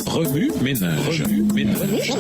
Remue ménage. Remue ménage.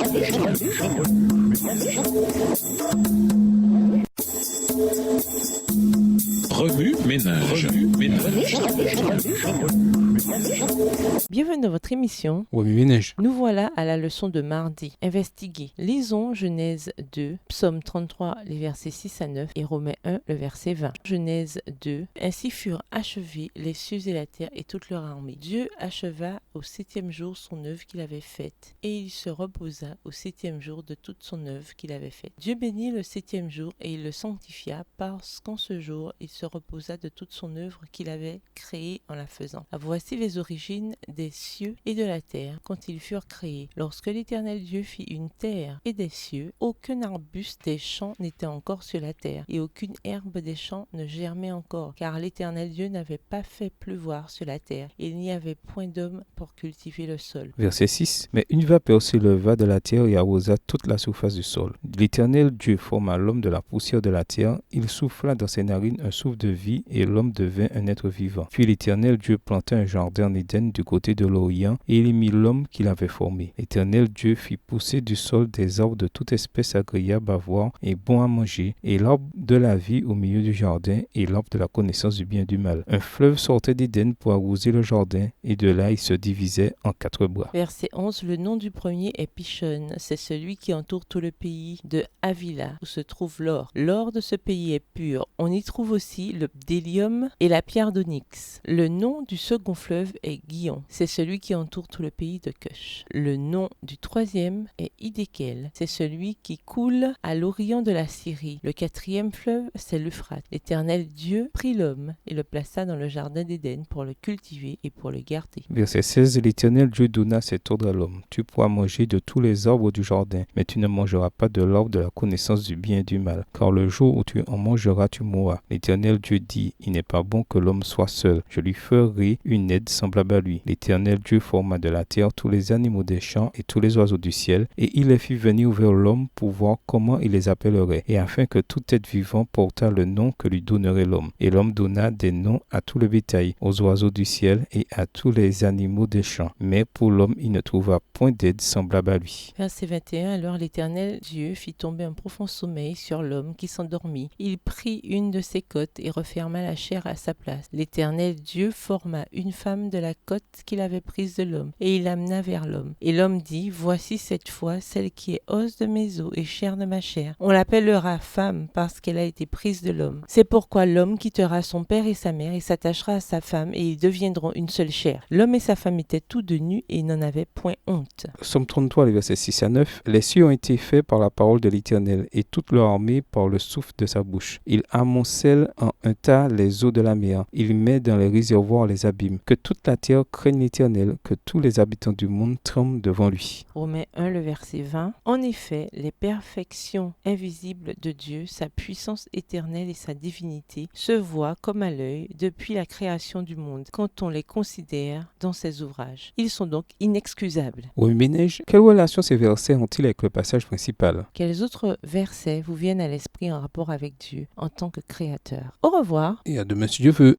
Bienvenue dans votre émission. Remue ménage. Nous voilà à la leçon de mardi. Investiguer. Lisons Genèse 2, Psaume 33, les versets 6 à 9 et Romains 1, le verset 20. Genèse 2. Ainsi furent achevés les cieux et la terre et toute leur armée. Dieu acheva au 7e jour son œuvre qu'il avait faite, et il se reposa au 7e jour de toute son œuvre qu'il avait faite. Dieu bénit le 7e jour et il le sanctifia, parce qu'en ce jour il se reposa de toute son œuvre qu'il avait créée en la faisant. Voici les origines des cieux et de la terre quand ils furent créés. Lorsque l'Éternel Dieu fit une terre et des cieux, aucun arbuste des champs n'était encore sur la terre, et aucune herbe des champs ne germait encore, car l'Éternel Dieu n'avait pas fait pleuvoir sur la terre, et il n'y avait point d'homme pour cultiver le sol. Verset 6. Mais une vapeur s'éleva de la terre et arrosa toute la surface du sol. L'Éternel Dieu forma l'homme de la poussière de la terre, il souffla dans ses narines un souffle de vie, et l'homme devint un être vivant. Puis l'Éternel Dieu planta un jardin en Éden du côté de l'Orient, et il y mit l'homme qu'il avait formé. L'Éternel Dieu fit pousser du sol des arbres de toute espèce agréables à voir et bons à manger, et l'arbre de la vie au milieu du jardin, et l'arbre de la connaissance du bien et du mal. Un fleuve sortait d'Éden pour arroser le jardin, et de là il se divisait en 4 bras. Verset 11. Le nom du premier est Pishon, c'est celui qui entoure tout le pays de Havila, où se trouve l'or. L'or de ce pays est pur. On y trouve aussi le bdellium et la pierre d'onyx. Le nom du second fleuve est Gihon, c'est celui qui entoure tout le pays de Cush. Le nom du troisième est Hiddekel, c'est celui qui coule à l'orient de la Syrie. Le 4e fleuve, c'est l'Euphrate. L'Éternel Dieu prit l'homme et le plaça dans le jardin d'Éden pour le cultiver et pour le garder. Verset 16. L'Éternel Dieu donna cet ordre à l'homme. Tu pourras manger de tous les arbres du jardin, mais tu ne mangeras pas de l'arbre de la connaissance du bien et du mal, car le jour où tu en mangeras, tu mourras. L'Éternel Dieu dit, il n'est pas bon que l'homme soit seul. Je lui ferai une aide semblable à lui. L'Éternel Dieu forma de la terre tous les animaux des champs et tous les oiseaux du ciel, et il les fit venir vers l'homme pour voir comment il les appellerait, et afin que tout être vivant portât le nom que lui donnerait l'homme. Et l'homme donna des noms à tout le bétail, aux oiseaux du ciel et à tous les animaux des champs. Mais pour l'homme, il ne trouva point d'aide semblable à lui. Verset 21. Alors l'Éternel Dieu fit tomber un profond sommeil sur l'homme qui s'endormit. Il prit une de ses côtes et referma la chair à sa place. L'Éternel Dieu forma une femme de la côte qu'il avait prise de l'homme, et il l'amena vers l'homme. Et l'homme dit, voici cette fois celle qui est os de mes os et chair de ma chair. On l'appellera femme parce qu'elle a été prise de l'homme. C'est pourquoi l'homme quittera son père et sa mère et s'attachera à sa femme, et ils deviendront une seule chair. L'homme et sa femme étaient tous deux nus et n'en avaient point honte. Psaume 33, les versets 6 à 9. Les cieux ont été faits par la parole de l'Éternel, et toute leur armée par le souffle de sa bouche. Il amoncelle en un tas les eaux de la mer. Il met dans les réservoirs les abîmes. Que toute la terre craigne l'Éternel, que tous les habitants du monde tremblent devant lui. Romains 1, le verset 20. En effet, les perfections invisibles de Dieu, sa puissance éternelle et sa divinité se voient comme à l'œil depuis la création du monde, quand on les considère dans ses ouvrages. Ils sont donc inexcusables. Remue ménage, quelle relation ces versets ont-ils avec le passage principal? Quels autres versets vous viennent à l'esprit en rapport avec Dieu en tant que créateur? Au revoir. Et à demain si Dieu veut.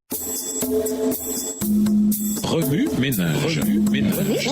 Remue ménage. Remue ménage.